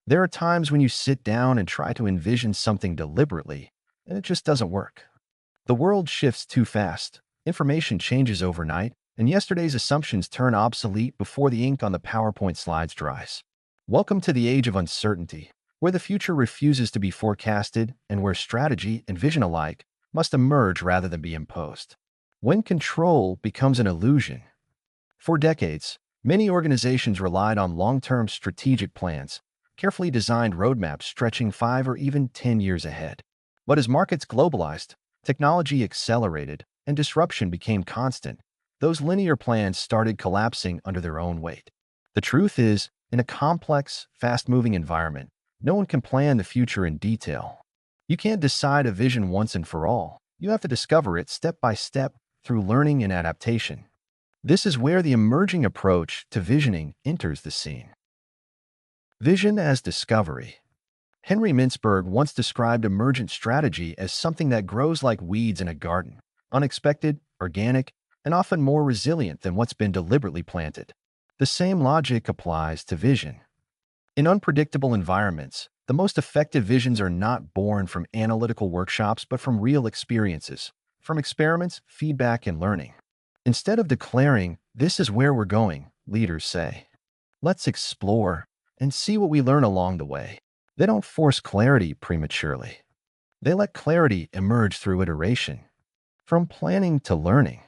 There are times when you sit down and try to envision something deliberately, and it just doesn't work. The world shifts too fast, information changes overnight, and yesterday's assumptions turn obsolete before the ink on the PowerPoint slides dries. Welcome to the age of uncertainty, where the future refuses to be forecasted and where strategy and vision alike must emerge rather than be imposed. When control becomes an illusion. For decades, many organizations relied on long-term strategic plans, carefully designed roadmaps stretching 5 or even 10 years ahead. But as markets globalized, technology accelerated, and disruption became constant, those linear plans started collapsing under their own weight. The truth is, in a complex, fast-moving environment, no one can plan the future in detail. You can't decide a vision once and for all. You have to discover it step by step through learning and adaptation. This is where the emerging approach to visioning enters the scene. Vision as discovery. Henry Mintzberg once described emergent strategy as something that grows like weeds in a garden, unexpected, organic, and often more resilient than what's been deliberately planted. The same logic applies to vision. In unpredictable environments, the most effective visions are not born from analytical workshops but from real experiences, from experiments, feedback, and learning. Instead of declaring, "This is where we're going," leaders say, "Let's explore and see what we learn along the way." They don't force clarity prematurely. They let clarity emerge through iteration, from planning to learning.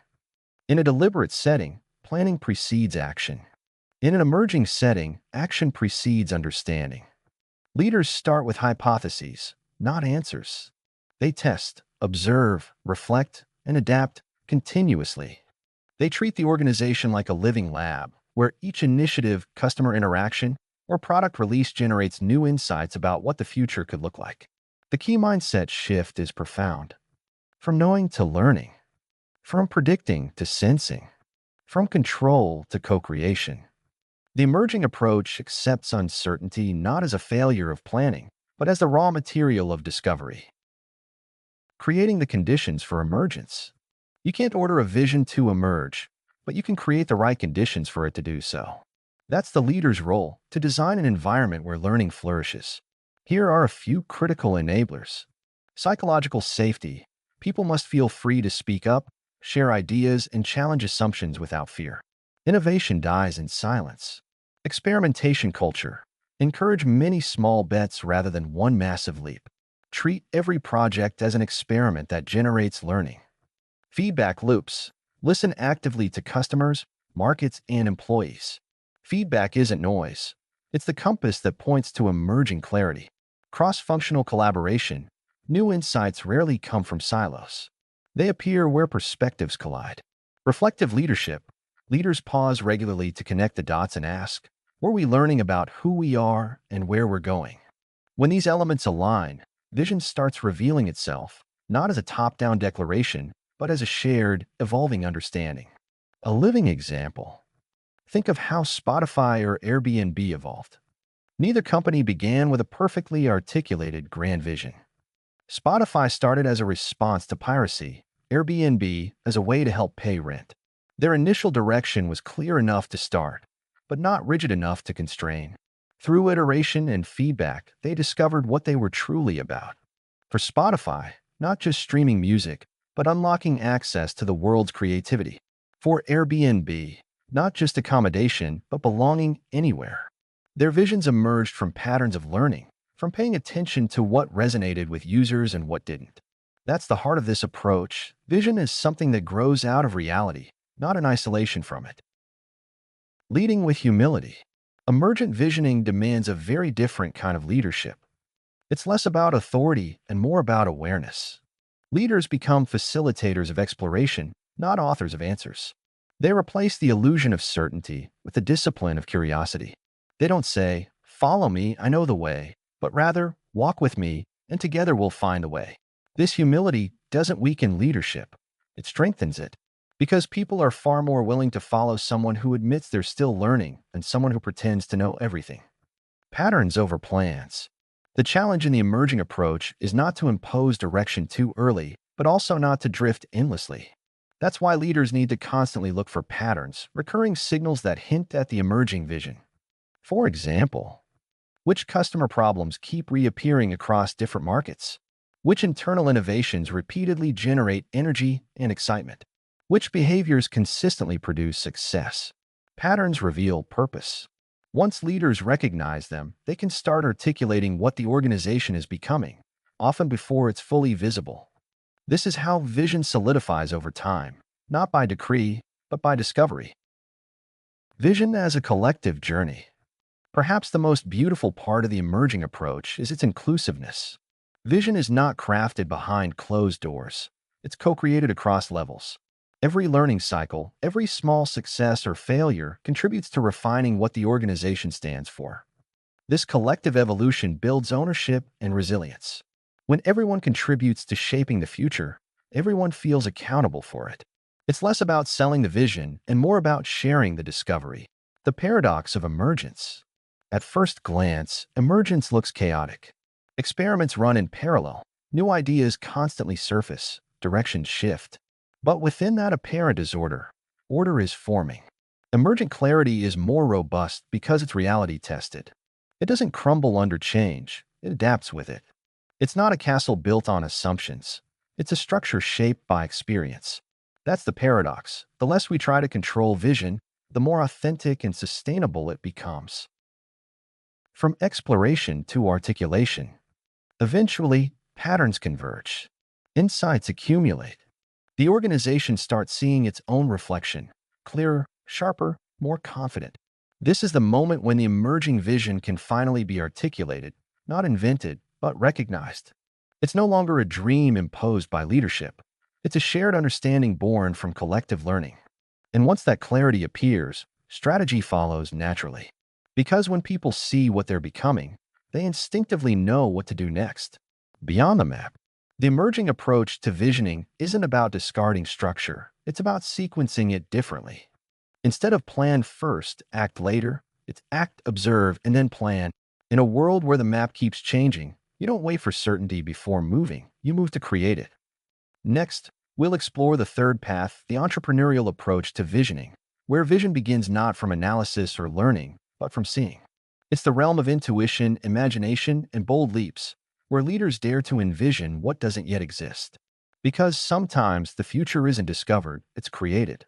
In a deliberate setting, planning precedes action. In an emerging setting, action precedes understanding. Leaders start with hypotheses, not answers. They test, observe, reflect, and adapt continuously. They treat the organization like a living lab, where each initiative, customer interaction, or product release generates new insights about what the future could look like. The key mindset shift is profound. From knowing to learning, from predicting to sensing, from control to co-creation. The emerging approach accepts uncertainty not as a failure of planning, but as the raw material of discovery. Creating the conditions for emergence. You can't order a vision to emerge, but you can create the right conditions for it to do so. That's the leader's role, to design an environment where learning flourishes. Here are a few critical enablers. Psychological safety. People must feel free to speak up, share ideas, and challenge assumptions without fear. Innovation dies in silence. Experimentation culture. Encourage many small bets rather than one massive leap. Treat every project as an experiment that generates learning. Feedback loops. Listen actively to customers, markets, and employees. Feedback isn't noise. It's the compass that points to emerging clarity. Cross-functional collaboration. New insights rarely come from silos. They appear where perspectives collide. Reflective leadership. Leaders pause regularly to connect the dots and ask, "Were we learning about who we are and where we're going?" When these elements align, vision starts revealing itself, not as a top-down declaration, but as a shared, evolving understanding. A living example. Think of how Spotify or Airbnb evolved. Neither company began with a perfectly articulated grand vision. Spotify started as a response to piracy, Airbnb as a way to help pay rent. Their initial direction was clear enough to start, but not rigid enough to constrain. Through iteration and feedback, they discovered what they were truly about. For Spotify, not just streaming music, but unlocking access to the world's creativity. For Airbnb, not just accommodation, but belonging anywhere. Their visions emerged from patterns of learning, from paying attention to what resonated with users and what didn't. That's the heart of this approach. Vision is something that grows out of reality, not in isolation from it. Leading with humility. Emergent visioning demands a very different kind of leadership. It's less about authority and more about awareness. Leaders become facilitators of exploration, not authors of answers. They replace the illusion of certainty with the discipline of curiosity. They don't say, "Follow me, I know the way," but rather, "Walk with me, and together we'll find a way." This humility doesn't weaken leadership. It strengthens it, because people are far more willing to follow someone who admits they're still learning than someone who pretends to know everything. Patterns over plans. The challenge in the emerging approach is not to impose direction too early, but also not to drift endlessly. That's why leaders need to constantly look for patterns, recurring signals that hint at the emerging vision. For example, Which customer problems keep reappearing across different markets? Which internal innovations repeatedly generate energy and excitement? Which behaviors consistently produce success? Patterns reveal purpose. Once leaders recognize them, they can start articulating what the organization is becoming, often before it's fully visible. This is how vision solidifies over time, not by decree, but by discovery. Vision as a collective journey. Perhaps the most beautiful part of the emerging approach is its inclusiveness. Vision is not crafted behind closed doors. It's co-created across levels. Every learning cycle, every small success or failure contributes to refining what the organization stands for. This collective evolution builds ownership and resilience. When everyone contributes to shaping the future, everyone feels accountable for it. It's less about selling the vision and more about sharing the discovery. The paradox of emergence. At first glance, emergence looks chaotic. Experiments run in parallel. New ideas constantly surface. Directions shift. But within that apparent disorder, order is forming. Emergent clarity is more robust because it's reality-tested. It doesn't crumble under change. It adapts with it. It's not a castle built on assumptions. It's a structure shaped by experience. That's the paradox. The less we try to control vision, the more authentic and sustainable it becomes. From exploration to articulation. Eventually, patterns converge. Insights accumulate. The organization starts seeing its own reflection, clearer, sharper, more confident. This is the moment when the emerging vision can finally be articulated, not invented, but recognized. It's no longer a dream imposed by leadership. It's a shared understanding born from collective learning. And once that clarity appears, strategy follows naturally. Because when people see what they're becoming, they instinctively know what to do next. Beyond the map, the emerging approach to visioning isn't about discarding structure. It's about sequencing it differently. Instead of plan first, act later, it's act, observe, and then plan. In a world where the map keeps changing, you don't wait for certainty before moving. You move to create it. Next, we'll explore the third path, the entrepreneurial approach to visioning, where vision begins not from analysis or learning, but from seeing. It's the realm of intuition, imagination, and bold leaps, where leaders dare to envision what doesn't yet exist. Because sometimes the future isn't discovered, it's created.